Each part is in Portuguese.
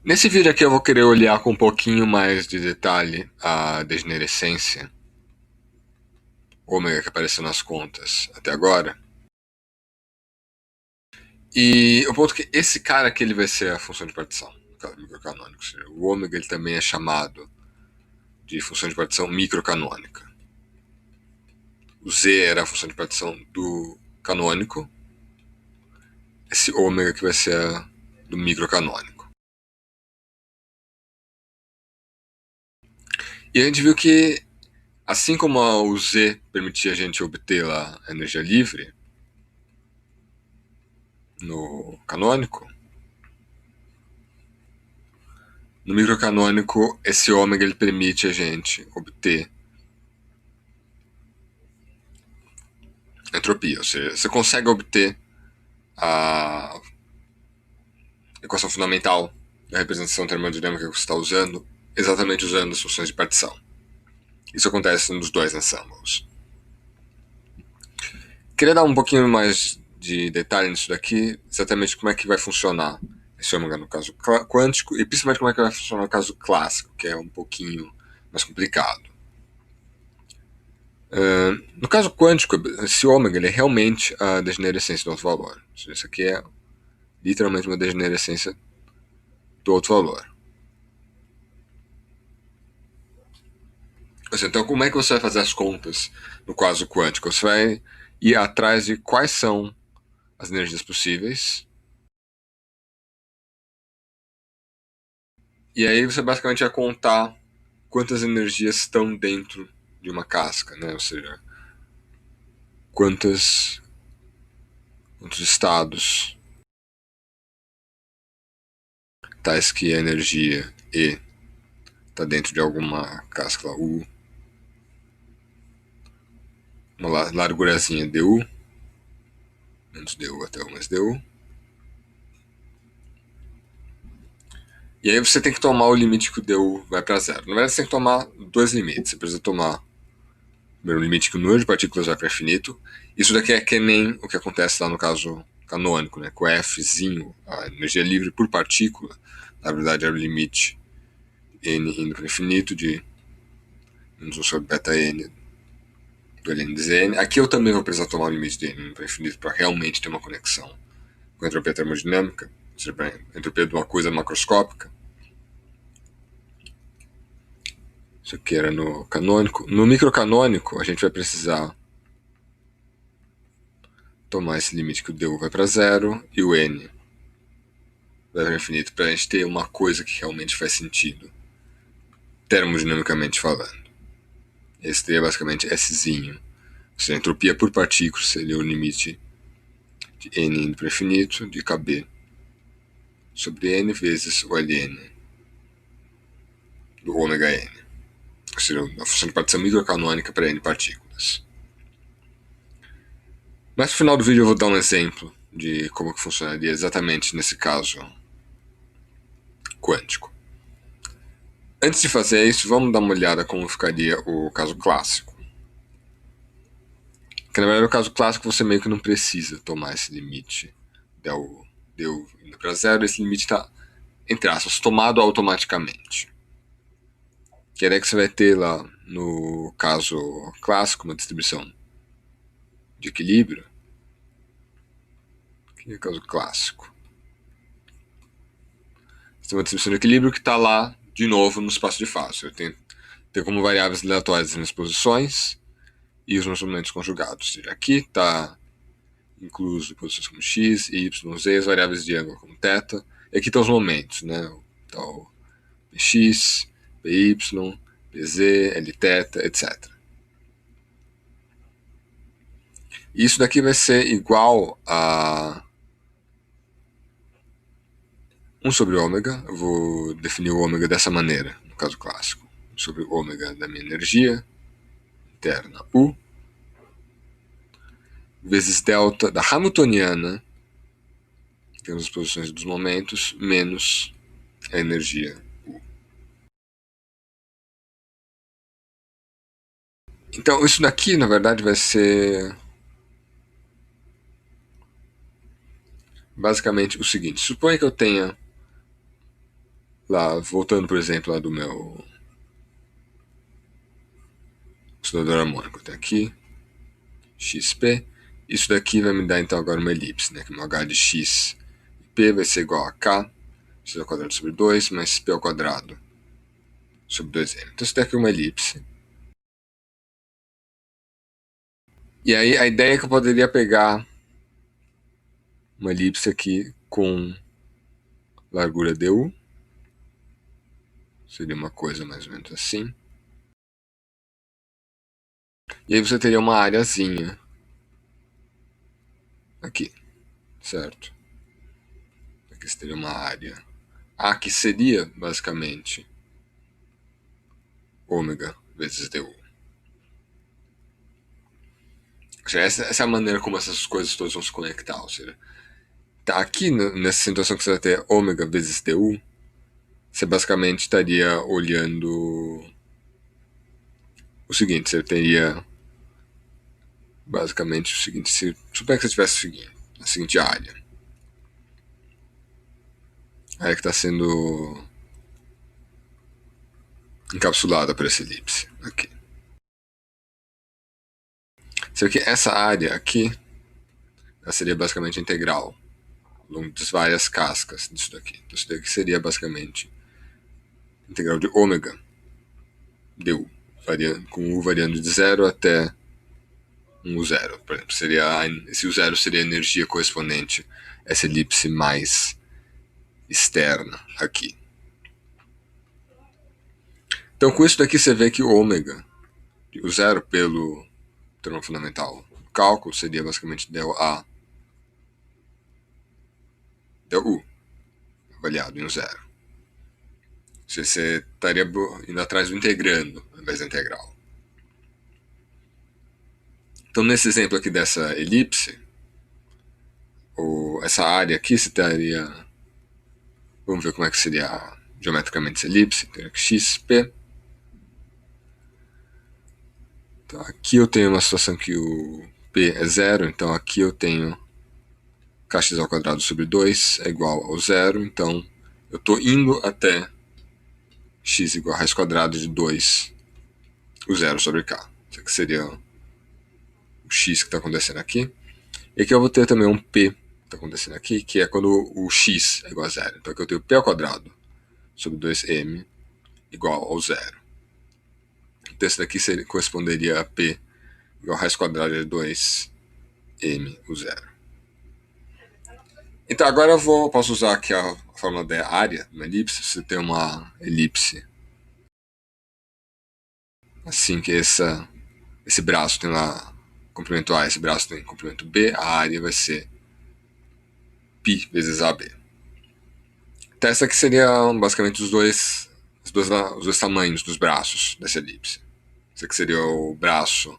Nesse vídeo aqui eu vou querer olhar com um pouquinho mais de detalhe a degenerescência ômega que apareceu nas contas até agora. E o ponto é que esse cara aqui ele vai ser a função de partição, microcanônico. Ou seja, o ômega ele também é chamado de função de partição microcanônica. O Z era a função de partição do canônico. Esse ômega que vai ser a do microcanônico. E a gente viu que, assim como o Z permitia a gente obter lá a energia livre no canônico, no microcanônico esse ômega ele permite a gente obter entropia, ou seja, você consegue obter a equação fundamental da representação termodinâmica que você está usando, exatamente usando as funções de partição. Isso acontece nos dois ensembles. Queria dar um pouquinho mais de detalhe nisso daqui, exatamente como é que vai funcionar esse ômega no caso quântico e principalmente como é que vai funcionar no caso clássico, que é um pouquinho mais complicado. No caso quântico, esse ômega ele é realmente a degenerescência do alto valor. Isso aqui é literalmente uma degenerescência do alto valor. Então, como é que você vai fazer as contas no caso quântico? Você vai ir atrás de quais são as energias possíveis. E aí você basicamente vai contar quantas energias estão dentro de uma casca, né? Ou seja, quantos estados tais que a energia E está dentro de alguma casca lá, U, uma largurazinha DU, menos DU até U mais DU. E aí você tem que tomar o limite que o DU vai para zero. Na verdade, você tem que tomar dois limites. Você precisa tomar primeiro limite que o número de partículas vai para infinito. Isso daqui é que nem o que acontece lá no caso canônico, né? Com Fzinho, a energia livre por partícula, na verdade era o limite n indo para infinito de menos 1 sobre beta n do ln de Zn. Aqui eu também vou precisar tomar o limite de n indo para infinito para realmente ter uma conexão com a entropia termodinâmica, ou seja, a entropia de uma coisa macroscópica. Isso aqui era no canônico. No microcanônico, a gente vai precisar tomar esse limite que o du vai para zero e o n vai para infinito para a gente ter uma coisa que realmente faz sentido, termodinamicamente falando. Esse seria basicamente Szinho. Ou seja, a entropia por partícula seria o limite de n indo para infinito de Kb sobre n vezes o ln do ômega n. Ou seja, a função de partição microcanônica para n partículas. Mas no final do vídeo eu vou dar um exemplo de como que funcionaria exatamente nesse caso quântico. Antes de fazer isso, vamos dar uma olhada como ficaria o caso clássico. Que na verdade no caso clássico você meio que não precisa tomar esse limite deu indo para zero, esse limite está, entre aspas, tomado automaticamente. Que é que você vai ter lá no caso clássico uma distribuição de equilíbrio. Que é o caso clássico. Você tem uma distribuição de equilíbrio que está lá de novo no espaço de fase. Eu tenho como variáveis aleatórias as minhas posições e os meus momentos conjugados. Ou seja, aqui está incluso posições como x, y, z, as variáveis de ângulo como θ. E aqui estão os momentos, né? Então, px, py, pz, lθ, etc. Isso daqui vai ser igual a 1 sobre ômega. Eu vou definir o ômega dessa maneira, no caso clássico. Sobre o ômega da minha energia interna, U, vezes delta da Hamiltoniana, temos as posições dos momentos, menos a energia U. Então, isso daqui, na verdade, vai ser basicamente o seguinte. Suponha que eu tenha lá, voltando, por exemplo, lá do meu oscilador harmônico, tem aqui xp. Isso daqui vai me dar então agora uma elipse, né? Que o meu h de x e p vai ser igual a k, x ao quadrado sobre 2, mais p ao quadrado sobre 2m. Então isso daqui é uma elipse. E aí a ideia é que eu poderia pegar uma elipse aqui com largura du. Seria uma coisa mais ou menos assim. E aí você teria uma areazinha aqui, certo? Aqui você teria uma área A, que seria basicamente ômega vezes du. Essa é a maneira como essas coisas todas vão se conectar. Ou seja, tá aqui nessa situação que você vai ter ômega vezes du, você basicamente estaria olhando o seguinte: você teria basicamente o seguinte, se suponha que você tivesse a seguinte área. A área que está sendo encapsulada por essa elipse aqui. Você vê que essa área aqui ela seria basicamente integral ao longo das várias cascas disso daqui. Então isso daqui seria basicamente integral de ômega du, com u variando de 0 até um U0. Por exemplo, esse U0 seria a energia correspondente a essa elipse mais externa aqui. Então com isso daqui você vê que o ômega, o zero pelo termo fundamental do cálculo, seria basicamente del A del U, avaliado em U0. Você estaria indo atrás do integrando, ao invés da integral. Então, nesse exemplo aqui dessa elipse, essa área aqui você estaria... Vamos ver como é que seria geometricamente essa elipse. Teria que xp. Então, aqui eu tenho uma situação que o p é zero, então aqui eu tenho kx ao quadrado sobre 2 é igual ao zero, então eu estou indo até x igual a raiz quadrada de 2, o zero sobre k. Isso aqui seria o x que está acontecendo aqui. E aqui eu vou ter também um p que está acontecendo aqui, que é quando o x é igual a zero. Então aqui eu tenho p ao quadrado sobre 2m igual ao zero. Então esse daqui corresponderia a p igual a raiz quadrada de 2m, o zero. Então agora eu posso usar aqui a fórmula da área de uma elipse. Você tem uma elipse assim que esse braço tem lá comprimento A, esse braço tem comprimento B, a área vai ser π vezes AB. Então essa aqui seria basicamente os dois tamanhos dos braços dessa elipse. Esse aqui seria o braço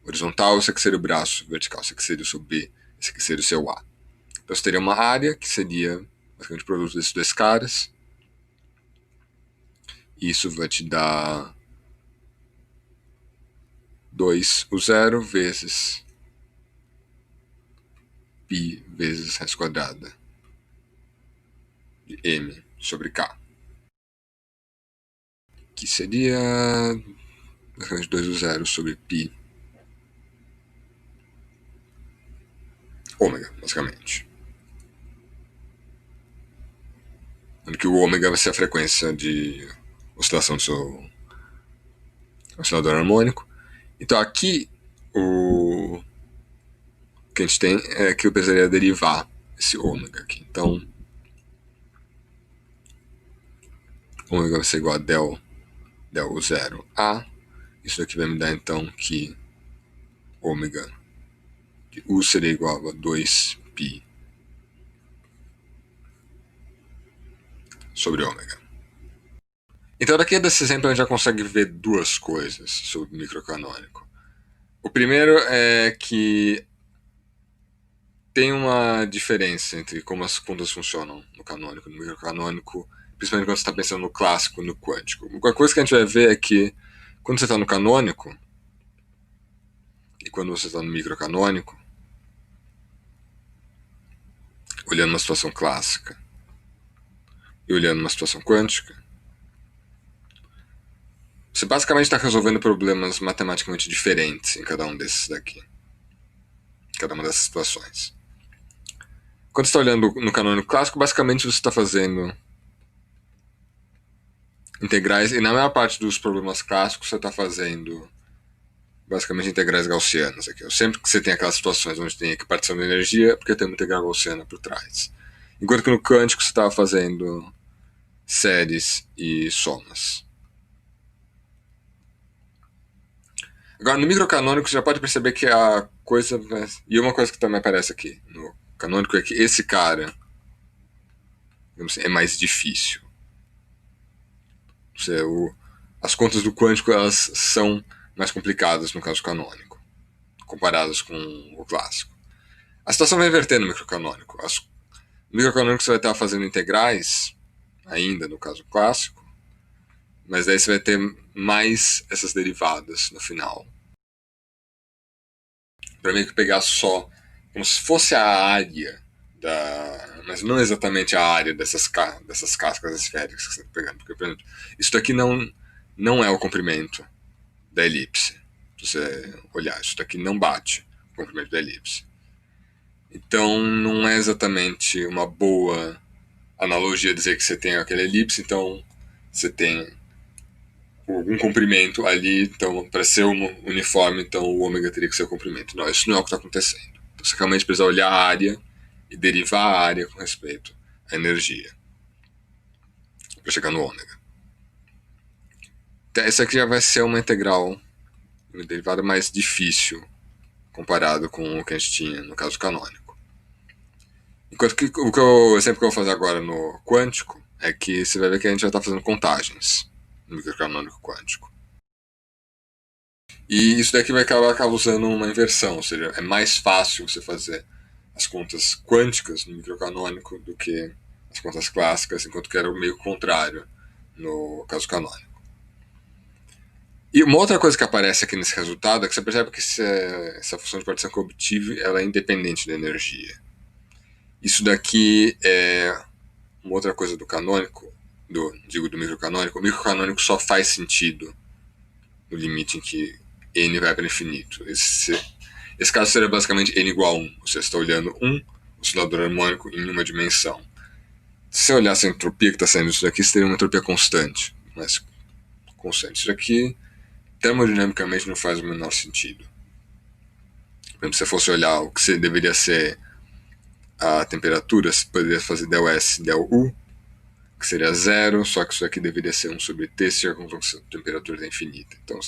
horizontal, esse aqui seria o braço vertical, esse aqui seria o seu B, esse aqui seria o seu A. Então você teria uma área que seria basicamente o produto desses dois caras. Isso vai te dar 2 o zero vezes π vezes raiz quadrada de m sobre k. Que seria basicamente 2 o zero sobre π ômega, basicamente. Onde que o ômega vai ser a frequência de oscilação do seu oscilador harmônico. Então aqui o que a gente tem é que eu precisaria derivar esse ômega aqui. Então ômega vai ser igual a del U0 A. Isso aqui vai me dar então que ômega de U seria igual a 2π sobre ômega. Então daqui desse exemplo a gente já consegue ver duas coisas sobre o microcanônico. O primeiro é que tem uma diferença entre como as contas funcionam no canônico e no microcanônico, principalmente quando você está pensando no clássico e no quântico. Uma coisa que a gente vai ver é que quando você está no canônico e quando você está no microcanônico, olhando uma situação clássica, e olhando uma situação quântica, você basicamente está resolvendo problemas matematicamente diferentes em cada um desses daqui. Cada uma dessas situações. Quando você está olhando no canônico clássico, basicamente você está fazendo integrais, e na maior parte dos problemas clássicos você está fazendo basicamente integrais gaussianas aqui. Sempre que você tem aquelas situações onde tem equipartição de energia, é porque tem uma integral gaussiana por trás. Enquanto que no quântico você estava fazendo séries e somas. Agora, no microcanônico, você já pode perceber que a coisa... E uma coisa que também aparece aqui no canônico é que esse cara, digamos assim, é mais difícil. As contas do quântico elas são mais complicadas no caso canônico, comparadas com o clássico. A situação vai inverter no microcanônico. No microcanônico você vai estar fazendo integrais, ainda no caso clássico, mas daí você vai ter mais essas derivadas no final. Para meio que pegar só, como se fosse a área mas não exatamente a área dessas cascas esféricas que você está pegando. Porque, por exemplo, isso daqui não é o comprimento da elipse. Se você olhar, isso daqui não bate o comprimento da elipse. Então, não é exatamente uma boa analogia dizer que você tem aquela elipse, então você tem algum comprimento ali, então para ser uniforme, então o ômega teria que ser o comprimento. Não, isso não é o que está acontecendo. Então, você realmente precisa olhar a área e derivar a área com respeito à energia para chegar no ômega. Então, essa aqui já vai ser uma integral, uma derivada mais difícil comparado com o que a gente tinha no caso canônico. Enquanto que o exemplo que eu vou fazer agora no quântico é que você vai ver que a gente já está fazendo contagens no microcanônico quântico. E isso daqui vai acabar causando uma inversão, ou seja, é mais fácil você fazer as contas quânticas no microcanônico do que as contas clássicas, enquanto que era o meio contrário no caso canônico. E uma outra coisa que aparece aqui nesse resultado é que você percebe que essa função de partição que eu obtive ela é independente da energia. Isso daqui é uma outra coisa do canônico, do microcanônico. O microcanônico só faz sentido no limite em que n vai para infinito. Esse caso seria basicamente n igual a 1. Você está olhando um oscilador harmônico em uma dimensão. Se você olhasse a entropia que está saindo disso daqui, você teria uma entropia constante. Mas constante. Isso daqui, termodinamicamente, não faz o menor sentido. Por exemplo, se você fosse olhar o que deveria ser a temperatura, você poderia fazer del S, del U, que seria zero, só que isso aqui deveria ser 1 sobre T, se a temperatura é infinita. Então,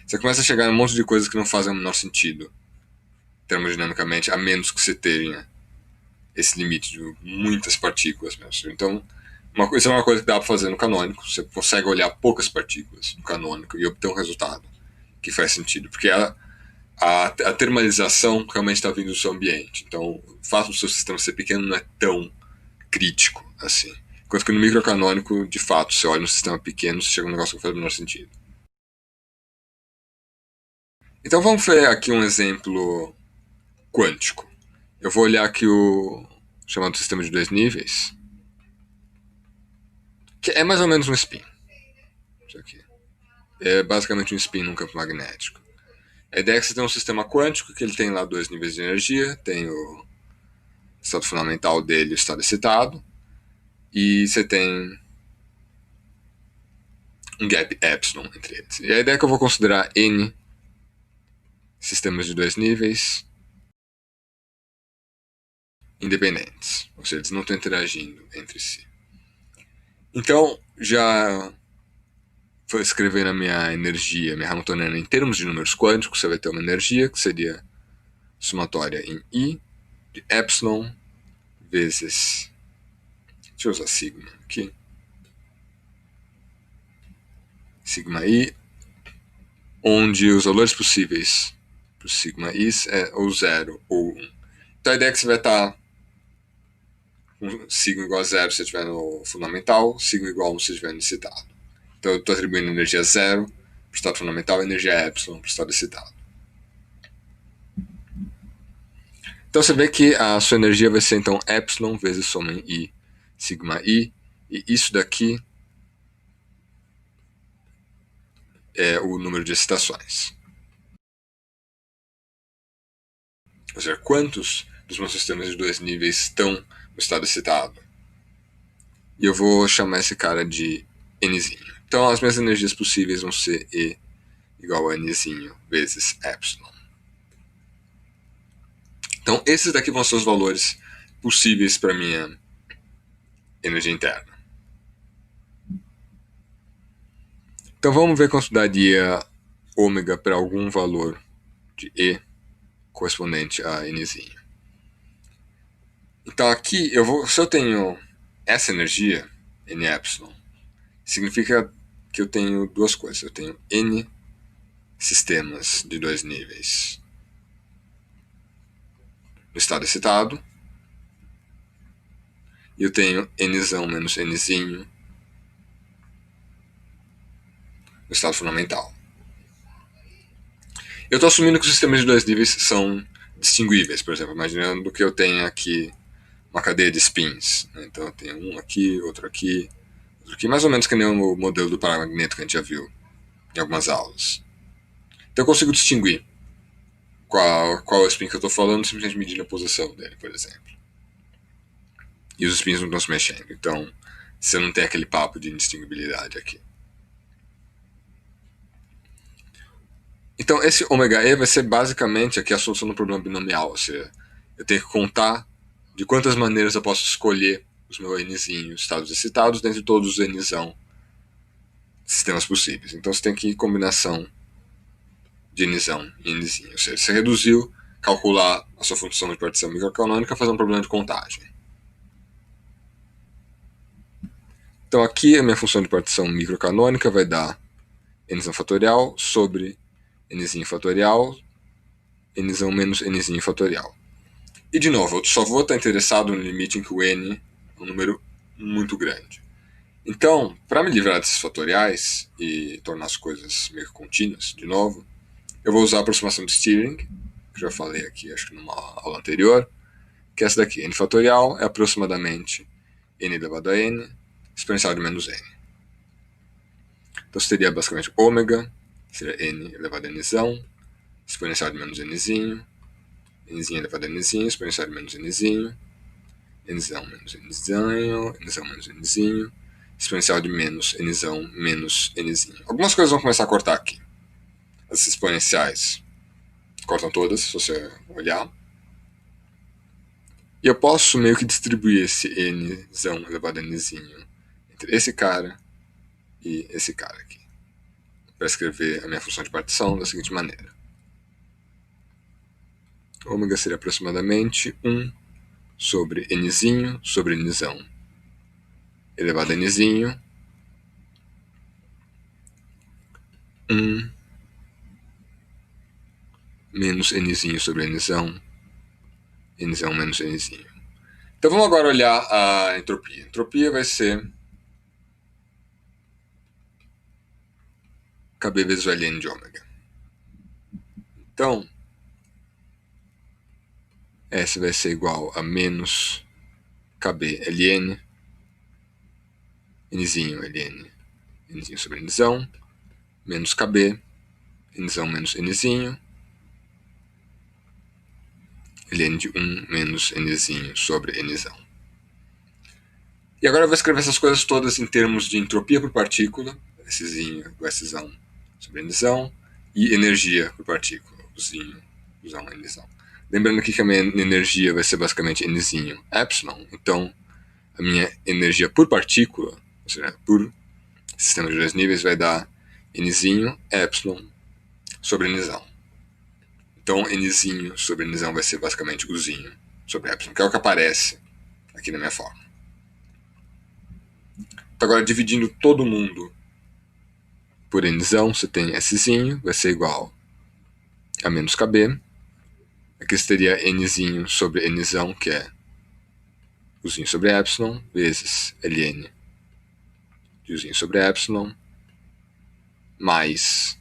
você começa a chegar a um monte de coisas que não fazem o menor sentido, termodinamicamente, a menos que você tenha esse limite de muitas partículas mesmo. Então, isso é uma coisa que dá para fazer no canônico. Você consegue olhar poucas partículas no canônico e obter um resultado que faz sentido, porque a termalização realmente está vindo do seu ambiente. Então, o fato do seu sistema ser pequeno não é tão crítico assim. Enquanto que no microcanônico, de fato, você olha um sistema pequeno, você chega a um negócio que faz o menor sentido. Então vamos ver aqui um exemplo quântico. Eu vou olhar aqui o chamado sistema de dois níveis, que é mais ou menos um spin. Isso aqui. É basicamente um spin num campo magnético. A ideia é que você tem um sistema quântico que ele tem lá dois níveis de energia, tem o estado fundamental dele e o estado excitado, e você tem um gap epsilon entre eles. E a ideia é que eu vou considerar N sistemas de dois níveis independentes, ou seja, eles não estão interagindo entre si. Então, já vou escrever a minha energia, minha Hamiltoniana, em termos de números quânticos, você vai ter uma energia que seria somatória em I de epsilon vezes... Deixa eu usar sigma aqui. Sigma I, onde os valores possíveis para o sigma I é ou 0 ou 1. Então a ideia é que você vai estar com sigma igual a 0 se estiver no fundamental, sigma igual a 1 se estiver no excitado. Então eu estou atribuindo energia 0 para o estado fundamental e energia epsilon para o estado excitado. Então você vê que a sua energia vai ser então epsilon vezes soma em I, sigma I, E isso daqui é o número de excitações. Ou seja, quantos dos meus sistemas de 2 níveis estão no estado excitado? E eu vou chamar esse cara de Nzinho. Então as minhas energias possíveis vão ser E igual a Nzinho vezes Epsilon. Então esses daqui vão ser os valores possíveis para minha energia interna. Então vamos ver quanto daria ômega para algum valor de E correspondente a Nzinho. Então aqui, se eu tenho essa energia, N epsilon, significa que eu tenho duas coisas. Eu tenho N sistemas de 2 níveis no estado excitado, e eu tenho Nzão menos Nzinho no estado fundamental. Eu estou assumindo que os sistemas de 2 níveis são distinguíveis, por exemplo, imaginando que eu tenha aqui uma cadeia de spins. Né? Então eu tenho um aqui, outro aqui, mais ou menos que nem o modelo do paramagneto que a gente já viu em algumas aulas. Então eu consigo distinguir qual é o spin que eu estou falando, simplesmente medindo a posição dele, por exemplo. E os spins não estão se mexendo, então você não tem aquele papo de indistinguibilidade aqui. Então esse ômega E vai ser basicamente aqui a solução do problema binomial, ou seja, eu tenho que contar de quantas maneiras eu posso escolher os meus Nzinhos estados excitados dentre todos os Nzão sistemas possíveis. Então você tem aqui combinação de Nzão e Nzinho. Ou seja, você reduziu calcular a sua função de partição microcanônica fazendo um problema de contagem. Então aqui a minha função de partição microcanônica vai dar Nzão fatorial sobre Nzinho fatorial, Nzão menos Nzinho fatorial. E de novo, eu só vou estar interessado no limite em que o N é um número muito grande. Então, para me livrar desses fatoriais e tornar as coisas meio contínuas, de novo, eu vou usar a aproximação de Stirling, que já falei aqui, acho que numa aula anterior, que é essa daqui. N fatorial é aproximadamente N elevado a N, exponencial de menos N. Então seria basicamente ômega, seria N elevado a Nzão, exponencial de menos Nzinho, Nzinho elevado a Nzinho, exponencial de menos Nzinho, Nzão menos Nzinho, Nzão menos Nzinho, exponencial de menos Nzão menos Nzinho. Algumas coisas vão começar a cortar aqui. As exponenciais cortam todas, se você olhar. E eu posso meio que distribuir esse Nzão elevado a Nzinho entre esse cara e esse cara aqui, para escrever a minha função de partição da seguinte maneira. Ômega seria aproximadamente 1 sobre Nzinho sobre Nzão elevado a Nzinho, 1 menos Nzinho sobre Nzão, Nzão menos Nzinho. Então vamos agora olhar a entropia. A entropia vai ser KB vezes o ln de ômega. Então, S vai ser igual a menos KB ln, Nzinho ln, Nzinho sobre Nzão, menos KB, Nzão menos Nzinho, ln de 1 menos Nzinho sobre Nzão. E agora eu vou escrever essas coisas todas em termos de entropia por partícula, Szinho igual a Szão sobre Nzão, e energia por partícula, Uzinho, Uzão, Nzão. Lembrando aqui que a minha energia vai ser basicamente Nzinho epsilon, então a minha energia por partícula, ou seja, por sistema de 2 níveis, vai dar Nzinho epsilon sobre Nzão. Então Nzinho sobre Nzão vai ser basicamente Uzinho sobre epsilon, que é o que aparece aqui na minha forma. Então agora dividindo todo mundo por Nzão, você tem Szinho, vai ser igual a menos KB. Aqui você teria Nzinho sobre Nzão, que é Uzinho sobre Epsilon, vezes Ln de Uzinho sobre Epsilon, mais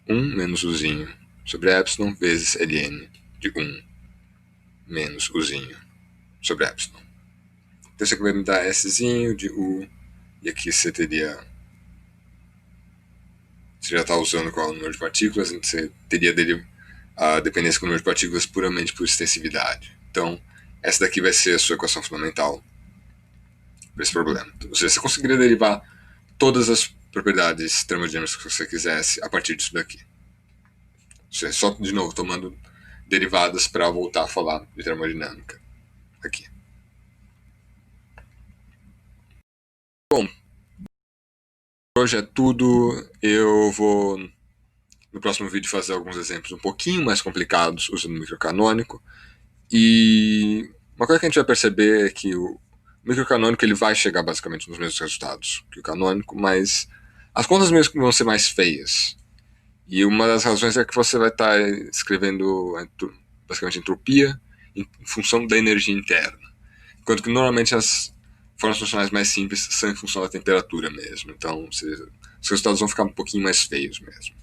1 menos Uzinho sobre Epsilon, vezes Ln de 1 menos Uzinho sobre Epsilon. Então isso aqui vai me dar Szinho de U, e aqui você teria. Você já está usando qual é o número de partículas, então você teria a dependência com o número de partículas puramente por extensividade. Então, essa daqui vai ser a sua equação fundamental para esse problema. Ou seja, você conseguiria derivar todas as propriedades termodinâmicas que você quisesse a partir disso daqui. Ou seja, só, de novo, tomando derivadas para voltar a falar de termodinâmica aqui. Bom, hoje é tudo. Eu vou no próximo vídeo fazer alguns exemplos um pouquinho mais complicados usando o microcanônico. E uma coisa que a gente vai perceber é que o microcanônico ele vai chegar basicamente nos mesmos resultados que o canônico, mas as contas mesmo vão ser mais feias. E uma das razões é que você vai estar escrevendo basicamente entropia em função da energia interna. Enquanto que normalmente as formas funcionais mais simples são em função da temperatura mesmo. Então os resultados vão ficar um pouquinho mais feios mesmo.